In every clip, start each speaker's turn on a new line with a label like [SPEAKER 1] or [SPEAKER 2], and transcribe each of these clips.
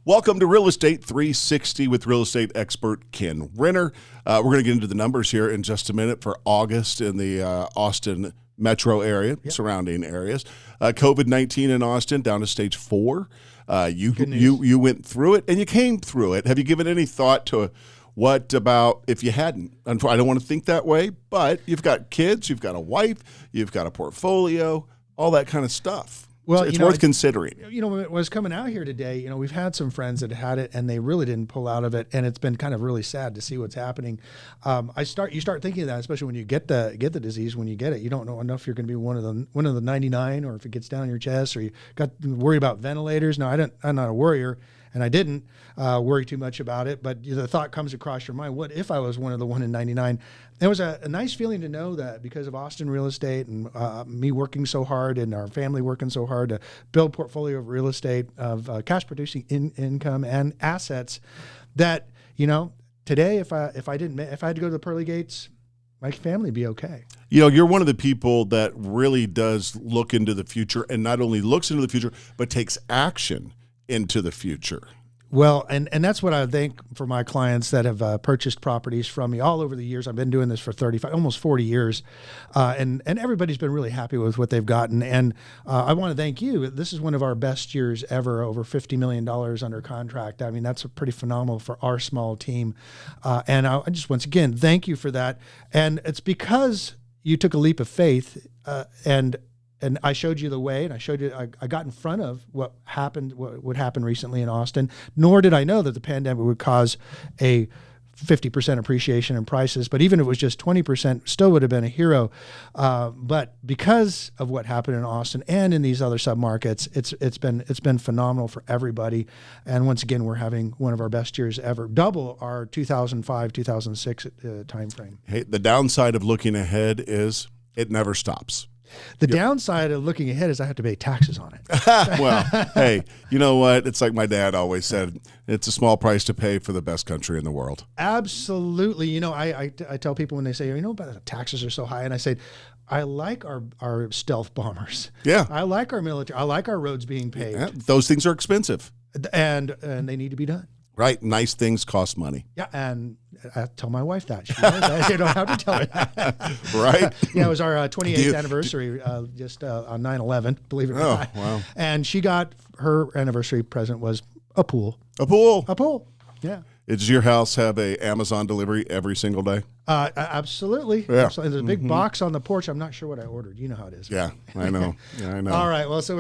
[SPEAKER 1] Welcome to Real Estate 360 with real estate expert Kenn Renner. We're going to get into the numbers here in just a minute for August in the Austin metro area, surrounding areas. COVID-19 in Austin down to stage 4. You went through it and you came through it. Have you given any thought to what about if you hadn't? I don't want to think that way, but you've got kids, you've got a wife, you've got a portfolio, all that kind of stuff. Well, it's worth considering.
[SPEAKER 2] When it was coming out here today, we've had some friends that had it and they really didn't pull out of it, and it's been kind of really sad to see what's happening. You start thinking of that, especially when you get the disease. When you get it, you don't know enough if you're going to be one of the 99, or if it gets down your chest, or you got to worry about ventilators. Now, I'm not a worrier, and I didn't worry too much about it, but the thought comes across your mind: what if I was one of the 1 in 99? It was a nice feeling to know that because of Austin real estate and me working so hard and our family working so hard to build a portfolio of real estate, of cash producing income and assets, that today if I had to go to the pearly gates, my family would be okay.
[SPEAKER 1] You're one of the people that really does look into the future, and not only looks into the future, but takes action into the future.
[SPEAKER 2] Well, and that's what I think for my clients that have purchased properties from me all over the years. I've been doing this for 35, almost 40 years, and everybody's been really happy with what they've gotten. And I want to thank you. This is one of our best years ever, over $50 million under contract. I mean, that's pretty phenomenal for our small team. And I just, once again, thank you for that. And it's because you took a leap of faith and I showed you the way, and I got in front of what would happen recently in Austin. Nor did I know that the pandemic would cause a 50% appreciation in prices. But even if it was just 20%, still would have been a hero. But because of what happened in Austin and in these other submarkets, it's been phenomenal for everybody. And once again, we're having one of our best years ever, double our 2005, 2006 timeframe.
[SPEAKER 1] Hey, the downside of looking ahead is it never stops.
[SPEAKER 2] The downside of looking ahead is I have to pay taxes on it.
[SPEAKER 1] Well, hey, you know what? It's like my dad always said, it's a small price to pay for the best country in the world.
[SPEAKER 2] Absolutely. I tell people when they say, but the taxes are so high, and I say, I like our stealth bombers. Yeah. I like our military. I like our roads being paved.
[SPEAKER 1] Yeah, those things are expensive.
[SPEAKER 2] And they need to be done.
[SPEAKER 1] Right. Nice things cost money.
[SPEAKER 2] Yeah. And I tell my wife that. She knows that. You don't have to tell her that.
[SPEAKER 1] Right.
[SPEAKER 2] Yeah. It was our 28th anniversary just on 9/11, believe it or not. Wow. And she got, her anniversary present was a pool.
[SPEAKER 1] A pool.
[SPEAKER 2] A pool. Yeah.
[SPEAKER 1] Does your house have a Amazon delivery every single day?
[SPEAKER 2] Absolutely. Yeah. Absolutely. There's a big box on the porch. I'm not sure what I ordered. You know how it is.
[SPEAKER 1] Yeah, I know. Yeah, I know.
[SPEAKER 2] All right. Well, so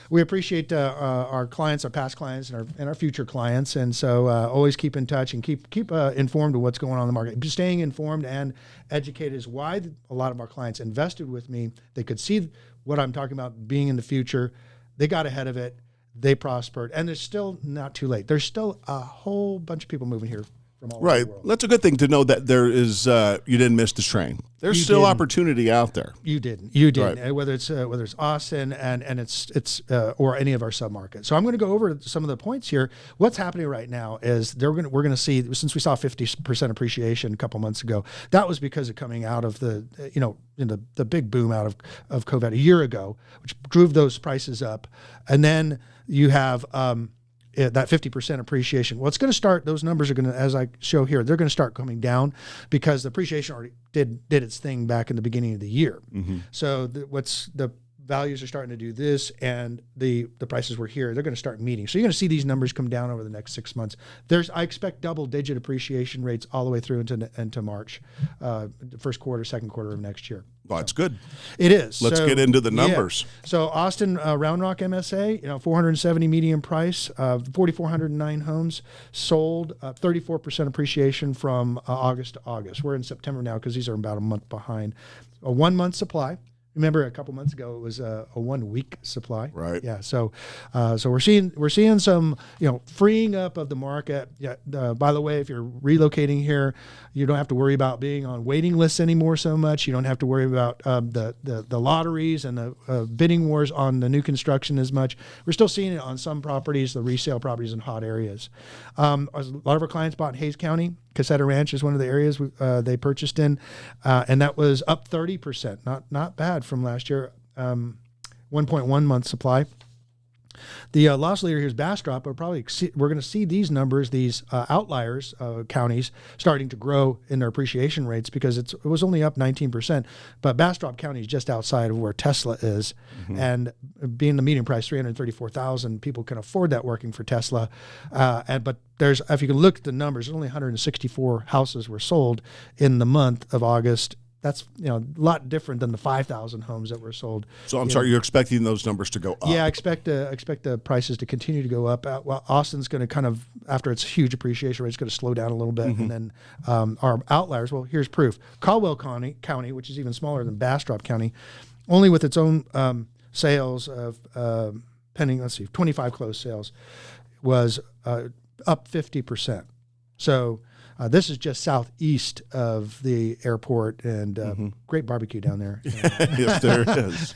[SPEAKER 2] we appreciate our clients, our past clients, and our future clients, and so always keep in touch and keep informed of what's going on in the market. Staying informed and educated is why a lot of our clients invested with me. They could see what I'm talking about being in the future. They got ahead of it. They prospered, and it's still not too late. There's still a whole bunch of people moving here from all over the world.
[SPEAKER 1] That's a good thing to know that there is. You didn't miss the train. There's still opportunity out there.
[SPEAKER 2] You didn't. You didn't. Right. Whether it's Austin and it's or any of our submarkets. So I'm going to go over some of the points here. What's happening right now is we're going to see, since we saw 50% appreciation a couple months ago, that was because of coming out of the the big boom out of COVID a year ago, which drove those prices up, and then you have that 50% appreciation. Well, it's going to start, those numbers are going to, as I show here, they're going to start coming down because the appreciation already did its thing back in the beginning of the year. Mm-hmm. So the values are starting to do this, and the prices were here. They're going to start meeting. So you're going to see these numbers come down over the next 6 months. I expect double-digit appreciation rates all the way through into March, first quarter, second quarter of next year.
[SPEAKER 1] Well, that's good.
[SPEAKER 2] It is.
[SPEAKER 1] Let's get into the numbers.
[SPEAKER 2] Yeah. So Austin Round Rock MSA, 470 median price, 4,409 homes sold, 34% appreciation from August to August. We're in September now because these are about a month behind. A 1 month supply. Remember, a couple months ago it was a 1 week supply.
[SPEAKER 1] Right.
[SPEAKER 2] Yeah. So we're seeing some freeing up of the market. Yeah. By the way, if you're relocating here, you don't have to worry about being on waiting lists anymore so much. You don't have to worry about the lotteries and the bidding wars on the new construction as much. We're still seeing it on some properties, the resale properties in hot areas. A lot of our clients bought in Hayes County. Caseta Ranch is one of the areas they purchased in, and that was up 30%. Not bad from last year. 1.1 month supply. The loss leader here is Bastrop, but we're going to see these numbers, these outliers counties, starting to grow in their appreciation rates because it was only up 19%. But Bastrop County is just outside of where Tesla is, and being the median price $334,000, people can afford that working for Tesla. But if you can look at the numbers, only 164 houses were sold in the month of August. That's a lot different than the 5,000 homes that were sold.
[SPEAKER 1] So I'm sorry, you're expecting those numbers to go up?
[SPEAKER 2] Yeah, I expect the prices to continue to go up. Well, Austin's going to kind of, after its huge appreciation rate, it's going to slow down a little bit. And then our outliers, well, here's proof. Caldwell County, which is even smaller than Bastrop County, only with its own sales of pending, 25 closed sales, was up 50%. So this is just southeast of the airport, and great barbecue down there.
[SPEAKER 1] Yes, there is.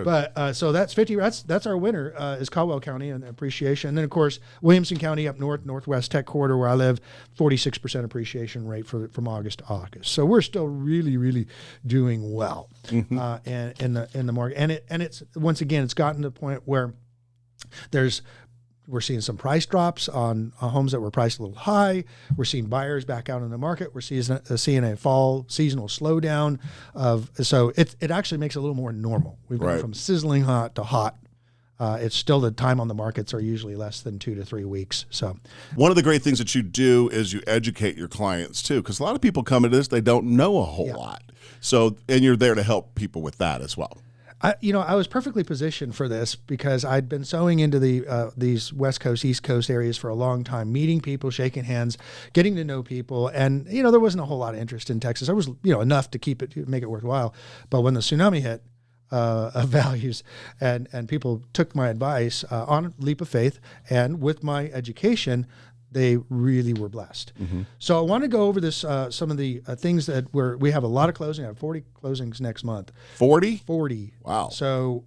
[SPEAKER 2] But so that's 50. That's our winner is Caldwell County and appreciation. And then of course Williamson County up north, northwest tech corridor where I live, 46% appreciation rate from August to August. So we're still really, really doing well, and in the market. And it's once again it's gotten to the point where we're seeing some price drops on homes that were priced a little high. We're seeing buyers back out in the market. We're seeing a fall seasonal slowdown so it actually makes it a little more normal. We've gone from sizzling hot to hot. It's still the time on the markets are usually less than 2 to 3 weeks. So
[SPEAKER 1] one of the great things that you do is you educate your clients too, because a lot of people come into this, they don't know a whole lot. So, and you're there to help people with that as well.
[SPEAKER 2] I was perfectly positioned for this because I'd been sewing into these West Coast, East Coast areas for a long time, meeting people, shaking hands, getting to know people. And, there wasn't a whole lot of interest in Texas. There was, enough to make it worthwhile. But when the tsunami hit of values and people took my advice on a leap of faith and with my education, they really were blessed. So I want to go over this, some of the things that we have a lot of closing. I have 40 closings next month.
[SPEAKER 1] 40?
[SPEAKER 2] 40.
[SPEAKER 1] Wow.
[SPEAKER 2] So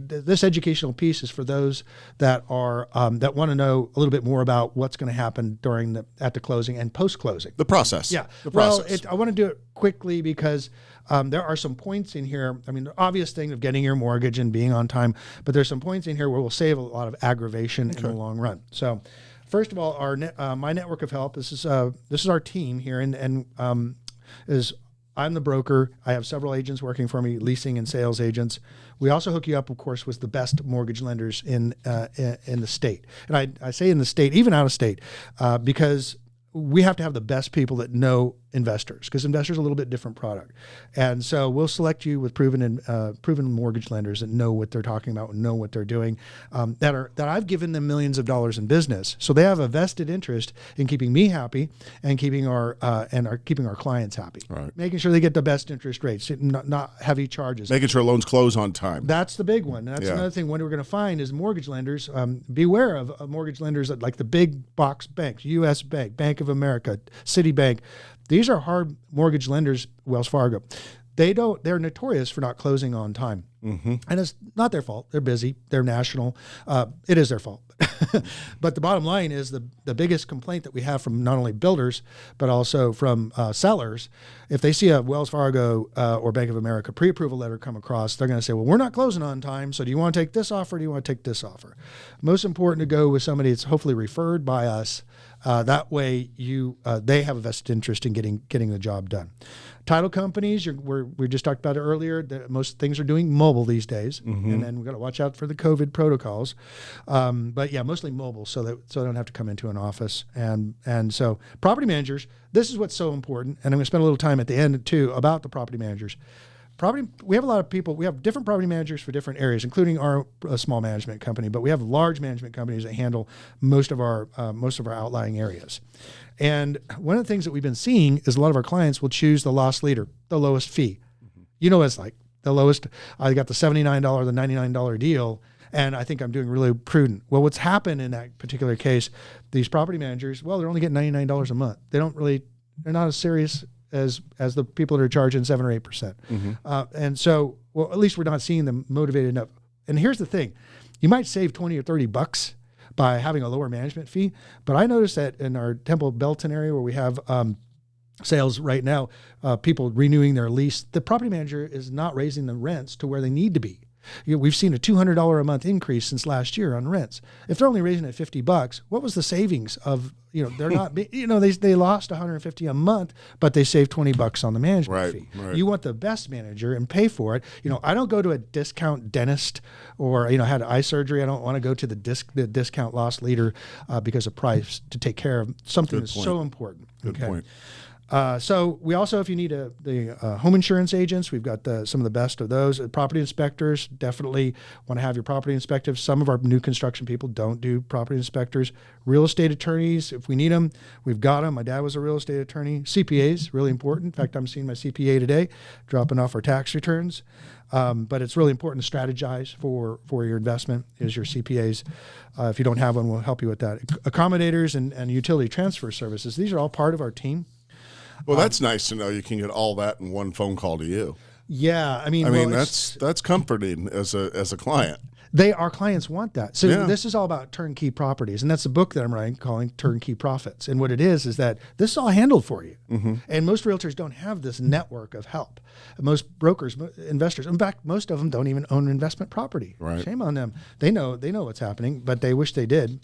[SPEAKER 2] this educational piece is for those that are that want to know a little bit more about what's going to happen at the closing and post closing.
[SPEAKER 1] The process.
[SPEAKER 2] Yeah.
[SPEAKER 1] The process.
[SPEAKER 2] I want to do it quickly because there are some points in here. I mean, the obvious thing of getting your mortgage and being on time, but there's some points in here where we'll save a lot of aggravation in the long run. So, first of all, my network of help. This is our team here, and I'm the broker. I have several agents working for me, leasing and sales agents. We also hook you up, of course, with the best mortgage lenders in the state. And I say in the state, even out of state, because we have to have the best people that know investors, because investors are a little bit different product. And so we'll select you with proven mortgage lenders that know what they're talking about and know what they're doing, that I've given them millions of dollars in business. So they have a vested interest in keeping me happy and keeping our clients happy. Right. Making sure they get the best interest rates, not heavy charges.
[SPEAKER 1] Making sure loans close on time.
[SPEAKER 2] That's the big one. And that's another thing what we're going to find is mortgage lenders, beware of mortgage lenders like the big box banks, U.S. Bank, Bank of America, Citibank. These are hard mortgage lenders, Wells Fargo. They're notorious for not closing on time. And it's not their fault. They're busy. They're national. It is their fault. But the bottom line is the biggest complaint that we have from not only builders, but also from sellers, if they see a Wells Fargo or Bank of America pre-approval letter come across, they're going to say, well, we're not closing on time. So do you want to take this offer? Or do you want to take this offer? Most important to go with somebody that's hopefully referred by us. That way they have a vested interest in getting the job done. Title companies, we just talked about it earlier, that most things are doing mobile these days. And then we've got to watch out for the COVID protocols. But yeah, mostly mobile so they don't have to come into an office. And so property managers, this is what's so important. And I'm going to spend a little time at the end too about the property managers. We have a lot of people. We have different property managers for different areas, including our small management company. But we have large management companies that handle most of our outlying areas. And one of the things that we've been seeing is a lot of our clients will choose the loss leader, the lowest fee. You know, it's like the lowest. I got the $79, the $99 deal, and I think I'm doing really prudent. Well, what's happened in that particular case? These property managers, well, they're only getting $99 a month. They're not as serious as the people that are charging 7 or 8%. And so, well, at least we're not seeing them motivated enough. And here's the thing. You might save 20 or 30 bucks by having a lower management fee. But I noticed that in our Temple Belton area where we have sales right now, people renewing their lease, the property manager is not raising the rents to where they need to be. We've seen a $200 a month increase since last year on rents. If they're only raising it $50, what was the savings of, they're not, they lost $150 a month, but they saved $20 on the management fee.
[SPEAKER 1] Right.
[SPEAKER 2] You want the best manager and pay for it. I don't go to a discount dentist or, had eye surgery. I don't want to go to the discount loss leader because of price to take care of something that's so important.
[SPEAKER 1] Good point.
[SPEAKER 2] So we also, if you need the home insurance agents, we've got some of the best of those. Property inspectors, definitely want to have your property inspected. Some of our new construction people don't do property inspectors. Real estate attorneys, if we need them, we've got them. My dad was a real estate attorney. CPAs, really important. In fact, I'm seeing my CPA today, dropping off our tax returns. But it's really important to strategize for your investment is your CPAs. If you don't have one, we'll help you with that. Accommodators and utility transfer services, these are all part of our team.
[SPEAKER 1] Well, that's nice to know you can get all that in one phone call to you.
[SPEAKER 2] Yeah,
[SPEAKER 1] that's comforting as a client.
[SPEAKER 2] Our clients want that. So This is all about turnkey properties, and that's a book that I'm writing calling Turnkey Profits. And what it is that this is all handled for you. Mm-hmm. And most realtors don't have this network of help. Most brokers, investors, in fact, most of them don't even own an investment property.
[SPEAKER 1] Right.
[SPEAKER 2] Shame on them. They know what's happening, but they wish they did.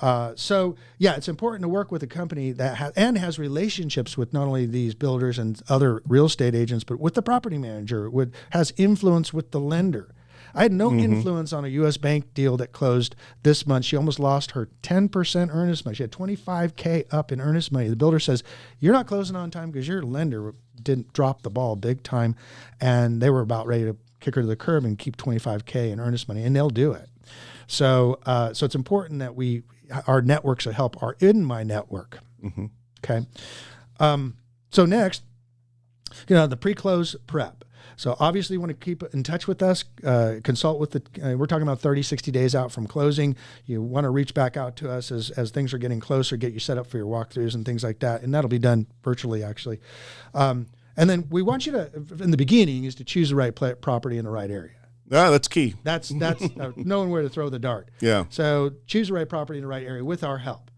[SPEAKER 2] It's important to work with a company that has relationships with not only these builders and other real estate agents, but with the property manager, has influence with the lender. I had no influence on a U.S. bank deal that closed this month. She almost lost her 10% earnest money. She had $25K up in earnest money. The builder says, you're not closing on time because your lender didn't drop the ball big time, and they were about ready to kick her to the curb and keep $25K in earnest money, and they'll do it. So it's important that our networks of help are in my network. Mm-hmm. Okay. So next, the pre-close prep. So obviously you want to keep in touch with us, consult with we're talking about 30, 60 days out from closing. You want to reach back out to us as things are getting closer, get you set up for your walkthroughs and things like that. And that'll be done virtually actually. And then we want you to, in the beginning, is to choose the right property in the right area.
[SPEAKER 1] Yeah, that's key.
[SPEAKER 2] That's knowing where to throw the dart.
[SPEAKER 1] Yeah.
[SPEAKER 2] So choose the right property in the right area with our help.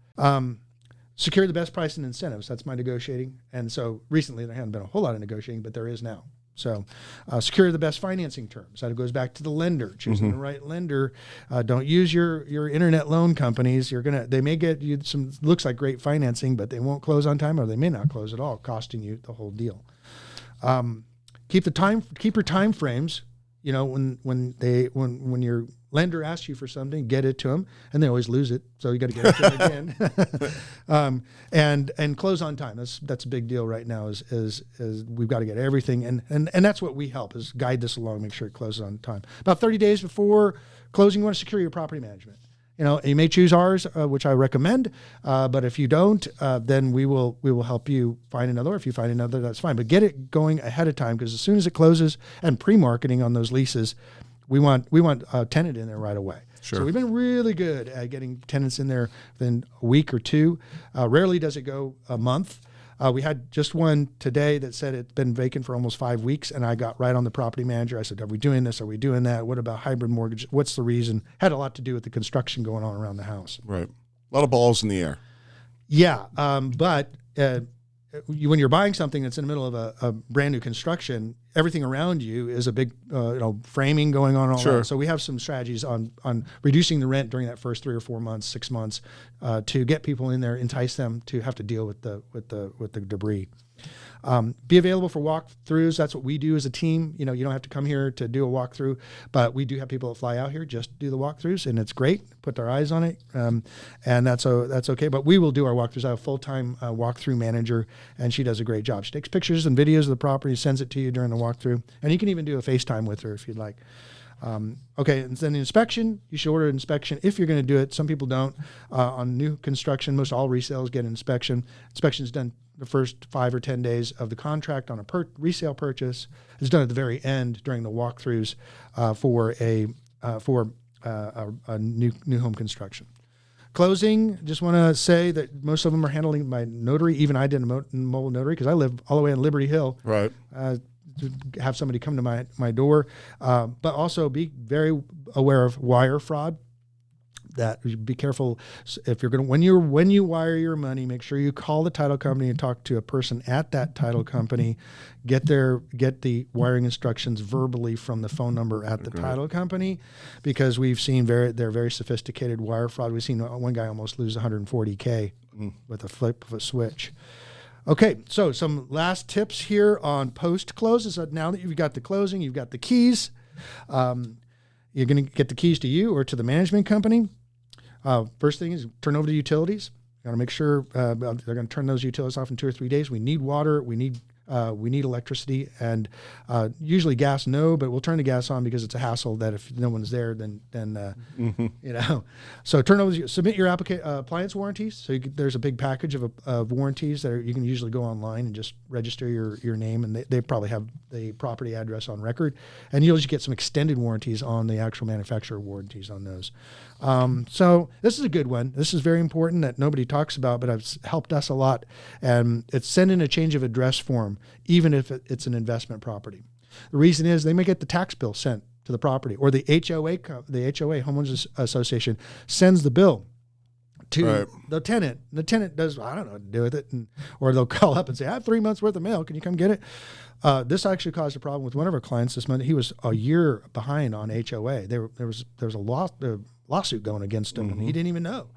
[SPEAKER 2] Secure the best price and incentives. That's my negotiating. And so recently there hasn't been a whole lot of negotiating, but there is now. So secure the best financing terms. That goes back to the lender, choosing the right lender. Don't use your internet loan companies. They may get you some, looks like great financing, but they won't close on time, or they may not close at all, costing you the whole deal. Keep your time frames. When your lender asks you for something, get it to them, and they always lose it, so you got to get it to them again. And close on time. That's a big deal right now. Is we've got to get everything, and that's what we help is guide this along, make sure it closes on time. About 30 days before closing, you want to secure your property management. You may choose ours, which I recommend, but if you don't, then we will help you find another. Or if you find another, that's fine. But get it going ahead of time, because as soon as it closes, and pre-marketing on those leases, we want a tenant in there right away.
[SPEAKER 1] Sure.
[SPEAKER 2] So we've been really good at getting tenants in there within a week or two. Rarely does it go a month. We had just one today that said it's been vacant for almost 5 weeks, and I got right on the property manager. I said, are we doing this? Are we doing that? What about hybrid mortgage? What's the reason? Had a lot to do with the construction going on around the house.
[SPEAKER 1] Right. A lot of balls in the air.
[SPEAKER 2] Yeah, but when you're buying something that's in the middle of a brand new construction, everything around you is a big framing going on.
[SPEAKER 1] Sure.
[SPEAKER 2] So we have some strategies on reducing the rent during that first 3 or 4 months, 6 months, to get people in there, entice them to have to deal with the debris. Be available for walkthroughs. That's what we do as a team. You don't have to come here to do a walkthrough, but we do have people that fly out here just do the walkthroughs, and it's great. Put their eyes on it, and that's okay. But we will do our walkthroughs. I have a full-time walkthrough manager, and she does a great job. She takes pictures and videos of the property, sends it to you during the walkthrough, and you can even do a FaceTime with her if you'd like. Okay, and then the inspection, you should order an inspection if you're going to do it. Some people don't. On new construction, most all resales get an inspection. Inspection is done the first 5 or 10 days of the contract on a resale purchase. It's done at the very end during the walkthroughs for a new home construction. Closing, just want to say that most of them are handling by notary. Even I did a mobile notary because I live all the way in Liberty Hill.
[SPEAKER 1] Right.
[SPEAKER 2] To have somebody come to my door, but also be very aware of wire fraud. that be careful if you're going to when you wire your money, make sure you call the title company and talk to a person at that title company. Get the wiring instructions verbally from the phone number at the title company, because we've seen they're very sophisticated wire fraud. We've seen one guy almost lose $140K with a flip of a switch. Okay, so some last tips here on post close is that now that you've got the closing, you've got the keys. You're going to get the keys to you or to the management company. First thing is turn over the utilities. Got to make sure they're going to turn those utilities off in 2 or 3 days. We need water. We need electricity, and usually gas. No, but we'll turn the gas on because it's a hassle that if no one's there, then So turn over. Submit your appliance warranties. So there's a big package of warranties that you can usually go online and just register your name, and they probably have the property address on record, and you'll just get some extended warranties on the actual manufacturer warranties on those. So this is a good one. This is very important that nobody talks about, but it's helped us a lot. And it's send in a change of address form, even if it's an investment property. The reason is they may get the tax bill sent to the property, or the HOA, Homeowners Association, sends the bill to the tenant. The tenant does, I don't know what to do with it, or they'll call up and say, I have 3 months worth of mail. Can you come get it? This actually caused a problem with one of our clients this month. He was a year behind on HOA. There was a lawsuit going against him, and he didn't even know.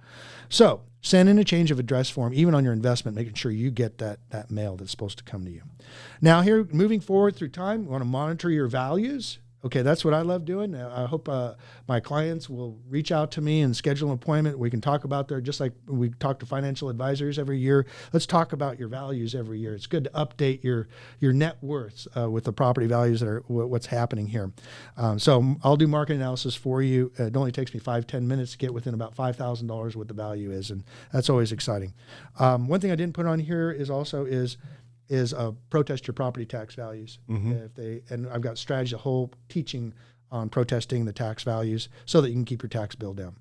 [SPEAKER 2] So send in a change of address form, even on your investment, making sure you get that mail that's supposed to come to you. Now here, moving forward through time, we want to monitor your values. Okay, that's what I love doing. I hope my clients will reach out to me and schedule an appointment. We can talk about just like we talk to financial advisors every year. Let's talk about your values every year. It's good to update your net worths with the property values that are what's happening here. So I'll do market analysis for you. It only takes me 5-10 minutes to get within about $5,000 what the value is, and that's always exciting. One thing I didn't put on here is protest your property tax values. And I've got strategy, a whole teaching on protesting the tax values so that you can keep your tax bill down.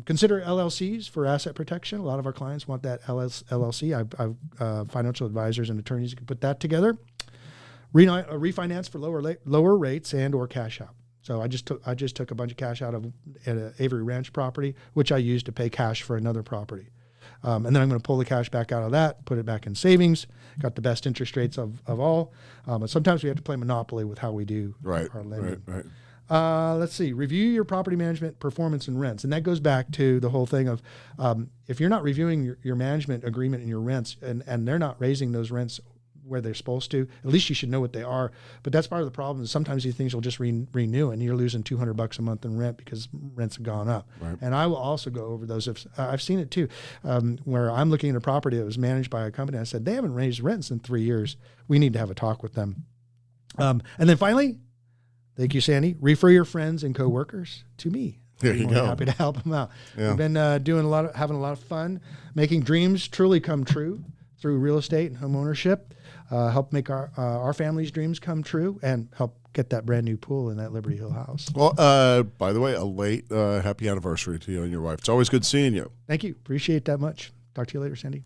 [SPEAKER 2] Consider LLCs for asset protection. A lot of our clients want that LLC. I've financial advisors and attorneys can put that together. Refinance for lower rates and or cash out. So I just took a bunch of cash out of an Avery Ranch property, which I used to pay cash for another property. And then I'm going to pull the cash back out of that, put it back in savings, got the best interest rates of all. But sometimes we have to play monopoly with how we do our lending. Right. Let's see. Review your property management performance and rents. And that goes back to the whole thing of if you're not reviewing your management agreement and your rents, and they're not raising those rents where they're supposed to, at least you should know what they are. But that's part of the problem. Is sometimes these things will just renew, and you're losing $200 a month in rent because rents have gone up. Right. And I will also go over those. I've seen it too, where I'm looking at a property that was managed by a company. I said, they haven't raised rents in 3 years. We need to have a talk with them. And then finally, thank you, Sandy, refer your friends and coworkers to me.
[SPEAKER 1] There you go.
[SPEAKER 2] Happy to help them out. Yeah. We've been having a lot of fun, making dreams truly come true through real estate and home ownership. Help make our family's dreams come true, and help get that brand new pool in that Liberty Hill house.
[SPEAKER 1] Well, by the way, a late happy anniversary to you and your wife. It's always good seeing you.
[SPEAKER 2] Thank you. Appreciate that much. Talk to you later, Sandy.